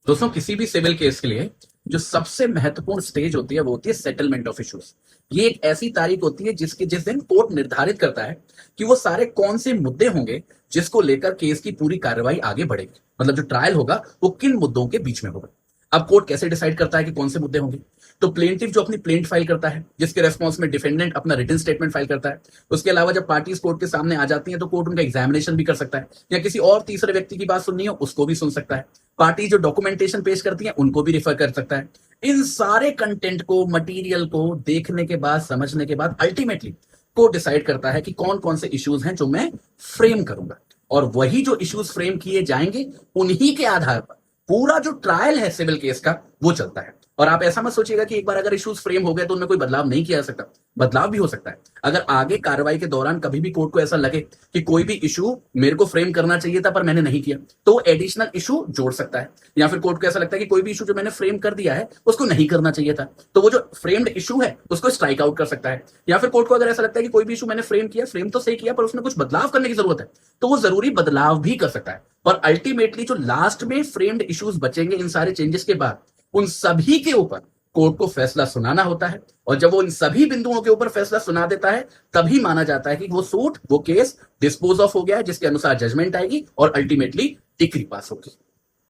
दोस्तों किसी भी सिविल केस के लिए जो सबसे महत्वपूर्ण स्टेज होती है वो होती है सेटलमेंट ऑफ इश्यूज। ये एक ऐसी तारीख होती है जिस दिन कोर्ट निर्धारित करता है कि वो सारे कौन से मुद्दे होंगे जिसको लेकर केस की पूरी कार्रवाई आगे बढ़ेगी। मतलब जो ट्रायल होगा वो किन मुद्दों के बीच में होगा। अब कोर्ट कैसे डिसाइड करता है कि कौन से मुद्दे होंगे? तो प्लेंटिफ जो अपनी प्लेंट फाइल करता है, जिसके रेस्पॉन्स में डिफेंडेंट अपना रिटन स्टेटमेंट फाइल करता है। उसके अलावा जब पार्टीज कोर्ट के सामने आ जाती हैं तो कोर्ट उनका एग्जामिनेशन भी कर सकता है, या किसी और तीसरे व्यक्ति की बात सुननी हो उसको भी सुन सकता है। पार्टी जो डॉक्यूमेंटेशन पेश करती है उनको भी रिफर कर सकता है। इन सारे कंटेंट को, मटेरियल को देखने के बाद, समझने के बाद अल्टीमेटली कोर्ट डिसाइड करता है कि कौन कौन से इश्यूज हैं जो मैं फ्रेम करूंगा, और वही जो इश्यूज फ्रेम किए जाएंगे उन्हीं के आधार पर पूरा जो ट्रायल है सिविल केस का वो चलता है। और आप ऐसा मत सोचिएगा कि एक बार अगर इश्यूज फ्रेम हो गए तो उनमें कोई बदलाव नहीं किया जा सकता। बदलाव भी हो सकता है। अगर आगे कार्रवाई के दौरान कभी भी कोर्ट को ऐसा लगे कि कोई भी इशू मेरे को फ्रेम करना चाहिए था पर मैंने नहीं किया, तो एडिशनल इशू जोड़ सकता है। या फिर कोर्ट को ऐसा लगता है कि कोई भी इशू जो मैंने फ्रेम कर दिया है उसको नहीं करना चाहिए था, तो वो जो फ्रेम्ड इशू है उसको स्ट्राइक आउट कर सकता है। या फिर कोर्ट को अगर ऐसा लगता है कि कोई भी इशू मैंने फ्रेम किया, फ्रेम तो सही किया पर उसमें कुछ बदलाव करने की जरूरत है, तो वो जरूरी बदलाव भी कर सकता है। और अल्टीमेटली जो लास्ट में फ्रेम्ड इश्यूज बचेंगे इन सारे चेंजेस के बाद, उन सभी के ऊपर कोर्ट को फैसला सुनाना होता है। और जब वो इन सभी बिंदुओं के ऊपर फैसला सुना देता है तभी माना जाता है कि वो सूट, वो केस डिस्पोज ऑफ हो गया है, जिसके अनुसार जजमेंट आएगी और अल्टीमेटली डिक्री पास होगी।